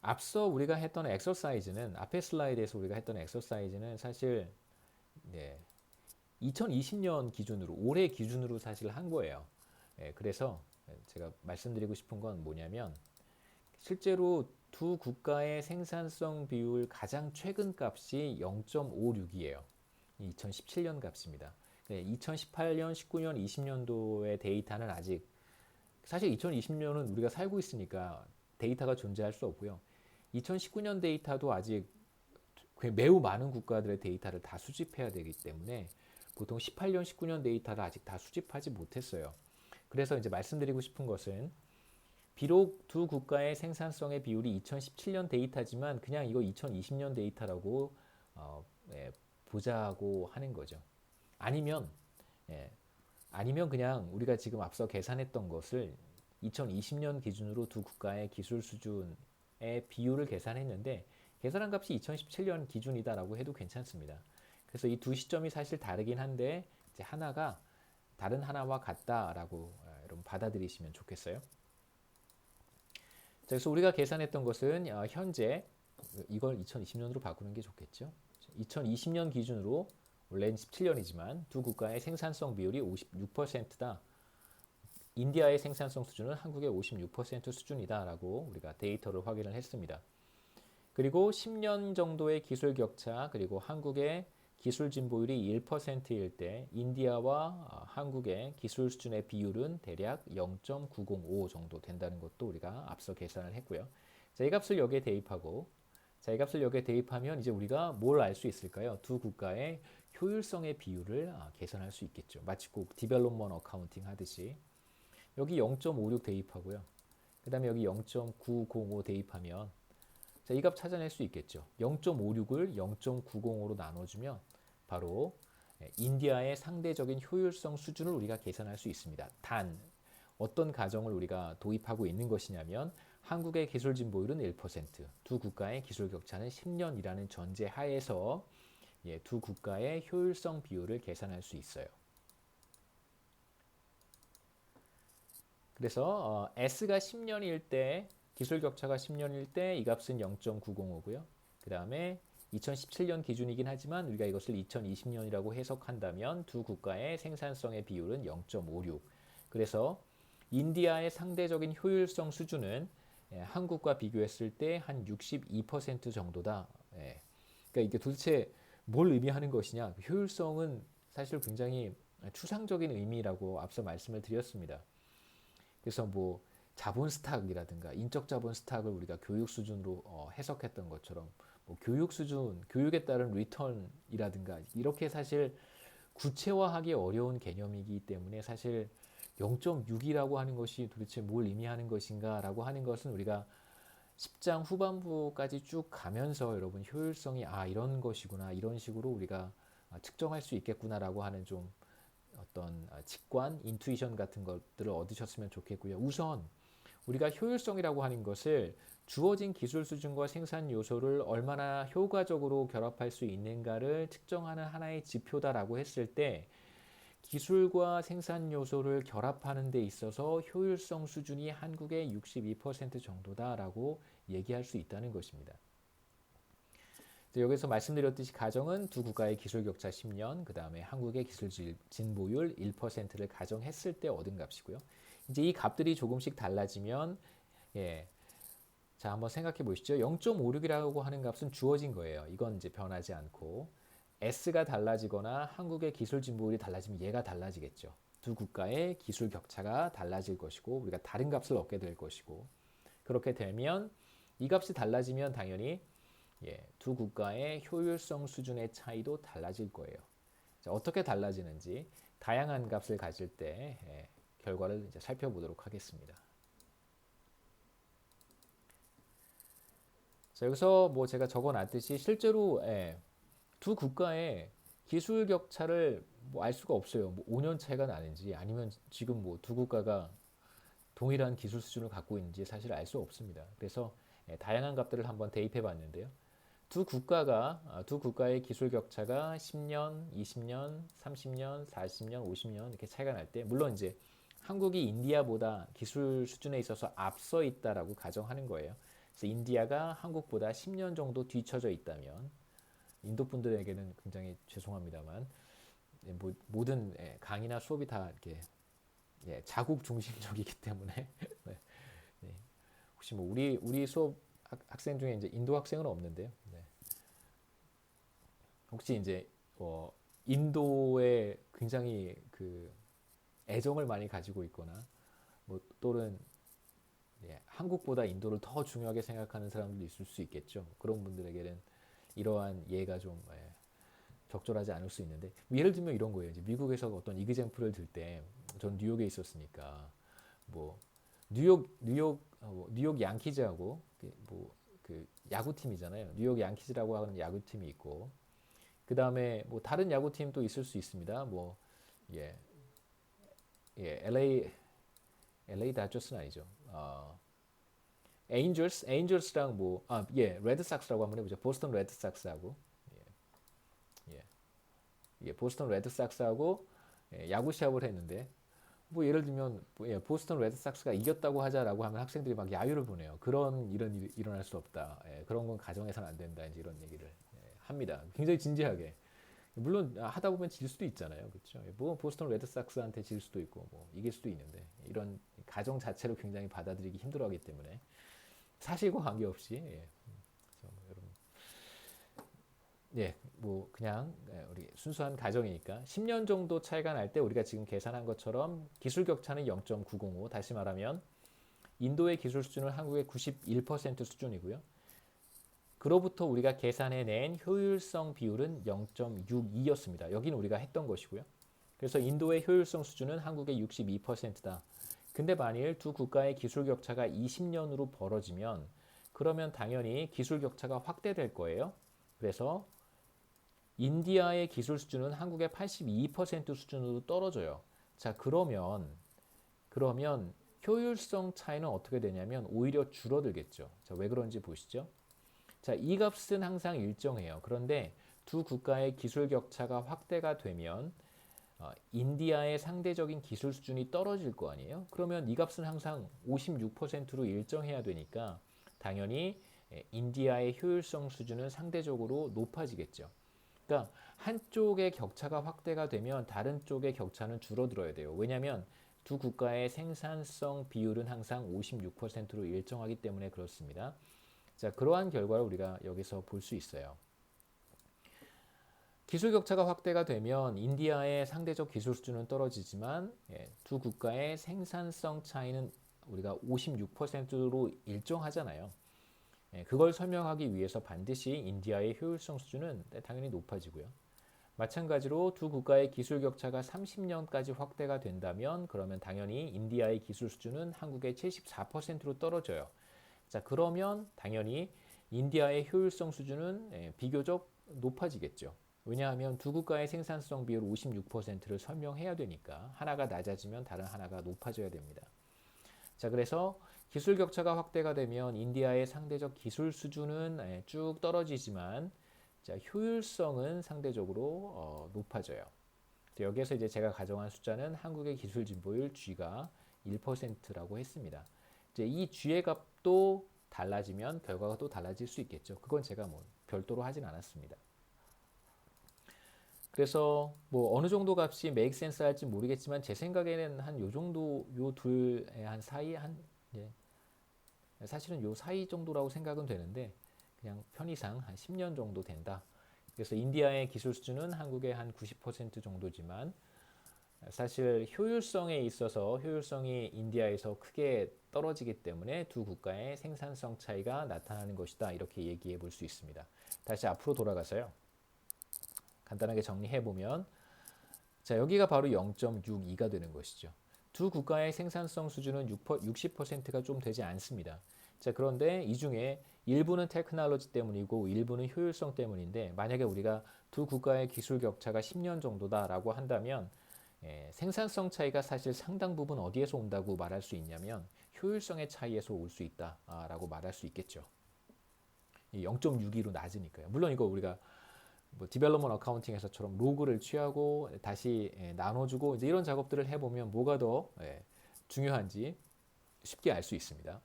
앞서 우리가 했던 엑서사이즈는 앞에 슬라이드에서 우리가 했던 엑서사이즈는 사실 네, 2020년 기준으로 올해 기준으로 사실 한 거예요. 그래서 제가 말씀드리고 싶은 건 뭐냐면 실제로 두 국가의 생산성 비율 가장 최근 값이 0.56이에요. 2017년 값입니다. 2018년, 19년, 20년도의 데이터는 아직 사실 2020년은 우리가 살고 있으니까 데이터가 존재할 수 없고요. 2019년 데이터도 아직 매우 많은 국가들의 데이터를 다 수집해야 되기 때문에 보통 18년, 19년 데이터를 아직 다 수집하지 못했어요. 그래서 이제 말씀드리고 싶은 것은 비록 두 국가의 생산성의 비율이 2017년 데이터지만 그냥 이거 2020년 데이터라고 보자고 하는 거죠. 아니면 예, 아니면 그냥 우리가 지금 앞서 계산했던 것을 2020년 기준으로 두 국가의 기술 수준의 비율을 계산했는데 계산한 값이 2017년 기준이다라고 해도 괜찮습니다. 그래서 이 두 시점이 사실 다르긴 한데 이제 하나가 다른 하나와 같다라고 여러분 받아들이시면 좋겠어요. 그래서 우리가 계산했던 것은 현재 이걸 2020년으로 바꾸는 게 좋겠죠. 2020년 기준으로 원래는 17년이지만 두 국가의 생산성 비율이 56%다. 인디아의 생산성 수준은 한국의 56% 수준이다라고 우리가 데이터를 확인을 했습니다. 그리고 10년 정도의 기술 격차 그리고 한국의 기술 진보율이 1%일 때 인디아와 한국의 기술 수준의 비율은 대략 0.905 정도 된다는 것도 우리가 앞서 계산을 했고요. 자, 이 값을 여기에 대입하고 자, 이 값을 여기에 대입하면 이제 우리가 뭘 알 수 있을까요? 두 국가의 효율성의 비율을 계산할 수 있겠죠. 마치 꼭 디벨롭먼트 어카운팅 하듯이 여기 0.56 대입하고요. 그 다음에 여기 0.905 대입하면 자, 이 값 찾아낼 수 있겠죠. 0.56을 0.905로 나눠주면 바로 인디아의 상대적인 효율성 수준을 우리가 계산할 수 있습니다. 단 어떤 가정을 우리가 도입하고 있는 것이냐면 한국의 기술 진보율은 1%, 두 국가의 기술 격차는 10년이라는 전제 하에서 두 국가의 효율성 비율을 계산할 수 있어요. 그래서 S가 10년일 때 기술 격차가 10년일 때 이 값은 0.905고요. 그 다음에 2017년 기준이긴 하지만 우리가 이것을 2020년이라고 해석한다면 두 국가의 생산성의 비율은 0.56. 그래서 인디아의 상대적인 효율성 수준은 한국과 비교했을 때 한 62% 정도다. 그러니까 이게 도대체 뭘 의미하는 것이냐? 효율성은 사실 굉장히 추상적인 의미라고 앞서 말씀을 드렸습니다. 그래서 뭐 자본 스탁이라든가 인적 자본 스탁을 우리가 교육 수준으로 해석했던 것처럼 뭐 교육 수준, 교육에 따른 리턴이라든가 이렇게 사실 구체화하기 어려운 개념이기 때문에 사실 0.6이라고 하는 것이 도대체 뭘 의미하는 것인가라고 하는 것은 우리가 10장 후반부까지 쭉 가면서 여러분 효율성이 이런 것이구나 이런 식으로 우리가 측정할 수 있겠구나라고 하는 좀 어떤 직관, 인투이션 같은 것들을 얻으셨으면 좋겠고요. 우선 우리가 효율성이라고 하는 것을 주어진 기술 수준과 생산 요소를 얼마나 효과적으로 결합할 수 있는가를 측정하는 하나의 지표다라고 했을 때 기술과 생산 요소를 결합하는 데 있어서 효율성 수준이 한국의 62% 정도다라고 얘기할 수 있다는 것입니다. 여기서 말씀드렸듯이 가정은 두 국가의 기술 격차 10년, 그 다음에 한국의 기술 진보율 1%를 가정했을 때 얻은 값이고요. 이제 이 값들이 조금씩 달라지면 자, 한번 생각해 보시죠. 0.56이라고 하는 값은 주어진 거예요. 이건 이제 변하지 않고 S가 달라지거나 한국의 기술 진보율이 달라지면 얘가 달라지겠죠. 두 국가의 기술 격차가 달라질 것이고 우리가 다른 값을 얻게 될 것이고 그렇게 되면 이 값이 달라지면 당연히 두 국가의 효율성 수준의 차이도 달라질 거예요. 자, 어떻게 달라지는지 다양한 값을 가질 때 결과를 이제 살펴보도록 하겠습니다. 자, 여기서 뭐 제가 적어놨듯이 실제로 두 국가의 기술 격차를 뭐 알 수가 없어요. 뭐 5년 차이가 나는지 아니면 지금 뭐 두 국가가 동일한 기술 수준을 갖고 있는지 사실 알 수 없습니다. 그래서 다양한 값들을 한번 대입해 봤는데요. 두 국가의 기술 격차가 10년, 20년, 30년, 40년, 50년 이렇게 차이가 날 때, 물론 이제 한국이 인디아보다 기술 수준에 있어서 앞서 있다라고 가정하는 거예요. 그래서 인디아가 한국보다 10년 정도 뒤처져 있다면 인도 분들에게는 굉장히 죄송합니다만 모든 강의나 수업이 다 이렇게 자국 중심적이기 때문에 네, 네. 혹시 뭐 우리 수업 학생 중에 이제 인도 학생은 없는데요. 네. 혹시 이제 인도에 굉장히 그 애정을 많이 가지고 있거나 뭐 또는 한국보다 인도를 더 중요하게 생각하는 사람들도 있을 수 있겠죠. 그런 분들에게는 이러한 예가 좀 적절하지 않을 수 있는데 예를 들면 이런 거예요. 이제 미국에서 어떤 이그젬플을 들 때 전 뉴욕에 있었으니까 뭐 뉴욕 양키즈하고 그 야구팀이잖아요. 뉴욕 양키즈라고 하는 야구팀이 있고 그 다음에 뭐 다른 야구팀도 있을 수 있습니다. 뭐 예, LA 다저스는 아니죠. 에인절스랑 레드삭스라고 한번 해보죠. 보스턴 레드삭스하고 보스턴 레드삭스하고 야구 시합을 했는데 뭐 예를 들면 보스턴 레드삭스가 이겼다고 하자라고 하면 학생들이 막 야유를 보내요. 그런 이런 일이 일어날 수 없다. 그런 건 가정해서는 안 된다. 이제 이런 얘기를 합니다. 굉장히 진지하게. 물론 하다 보면 질 수도 있잖아요. 그렇죠? 뭐 보스턴 레드삭스한테 질 수도 있고 뭐 이길 수도 있는데 이런 가정 자체로 굉장히 받아들이기 힘들어하기 때문에 사실과 관계없이 그래서 뭐 여러분 뭐 그냥 우리 순수한 가정이니까 10년 정도 차이가 날 때 우리가 지금 계산한 것처럼 기술 격차는 0.905 다시 말하면 인도의 기술 수준은 한국의 91% 수준이고요. 그로부터 우리가 계산해낸 효율성 비율은 0.62였습니다. 여기는 우리가 했던 것이고요. 그래서 인도의 효율성 수준은 한국의 62%다. 근데 만일 두 국가의 기술 격차가 20년으로 벌어지면 그러면 당연히 기술 격차가 확대될 거예요. 그래서 인디아의 기술 수준은 한국의 82% 수준으로 떨어져요. 자, 그러면 효율성 차이는 어떻게 되냐면 오히려 줄어들겠죠. 자, 왜 그런지 보시죠. 자, 이 값은 항상 일정해요. 그런데 두 국가의 기술 격차가 확대가 되면 인디아의 상대적인 기술 수준이 떨어질 거 아니에요? 그러면 이 값은 항상 56%로 일정해야 되니까 당연히 인디아의 효율성 수준은 상대적으로 높아지겠죠. 그러니까 한쪽의 격차가 확대가 되면 다른 쪽의 격차는 줄어들어야 돼요. 왜냐하면 두 국가의 생산성 비율은 항상 56%로 일정하기 때문에 그렇습니다. 자, 그러한 결과를 우리가 여기서 볼 수 있어요. 기술 격차가 확대가 되면 인디아의 상대적 기술 수준은 떨어지지만 두 국가의 생산성 차이는 우리가 56%로 일정하잖아요. 그걸 설명하기 위해서 반드시 인디아의 효율성 수준은 당연히 높아지고요. 마찬가지로 두 국가의 기술 격차가 30년까지 확대가 된다면 그러면 당연히 인디아의 기술 수준은 한국의 74%로 떨어져요. 자, 그러면 당연히 인디아의 효율성 수준은 비교적 높아지겠죠. 왜냐하면 두 국가의 생산성 비율 56%를 설명해야 되니까 하나가 낮아지면 다른 하나가 높아져야 됩니다. 자, 그래서 기술 격차가 확대가 되면 인디아의 상대적 기술 수준은 쭉 떨어지지만 자, 효율성은 상대적으로 높아져요. 여기에서 이제 제가 가정한 숫자는 한국의 기술 진보율 G가 1%라고 했습니다. 이제 이 G의 값도 달라지면 결과가 또 달라질 수 있겠죠. 그건 제가 뭐 별도로 하진 않았습니다. 그래서 뭐 어느 정도 값이 make sense 할지 모르겠지만 제 생각에는 한 요 정도 요 둘의 한 사이 사실은 요 사이 정도라고 생각은 되는데 그냥 편의상 한 10년 정도 된다. 그래서 인디아의 기술 수준은 한국의 한 90% 정도지만 사실 효율성에 있어서 효율성이 인디아에서 크게 떨어지기 때문에 두 국가의 생산성 차이가 나타나는 것이다. 이렇게 얘기해 볼 수 있습니다. 다시 앞으로 돌아가서요. 간단하게 정리해 보면 자, 여기가 바로 0.62가 되는 것이죠. 두 국가의 생산성 수준은 60%가 좀 되지 않습니다. 자, 그런데 이 중에 일부는 테크놀로지 때문이고 일부는 효율성 때문인데 만약에 우리가 두 국가의 기술 격차가 10년 정도다라고 한다면 생산성 차이가 사실 상당 부분 어디에서 온다고 말할 수 있냐면 효율성의 차이에서 올 수 있다라고 말할 수 있겠죠. 0.62로 낮으니까요. 물론 이거 우리가 뭐 디벨롭먼트 어카운팅에서처럼 로그를 취하고 다시 나눠주고 이제 이런 작업들을 해보면 뭐가 더 중요한지 쉽게 알 수 있습니다.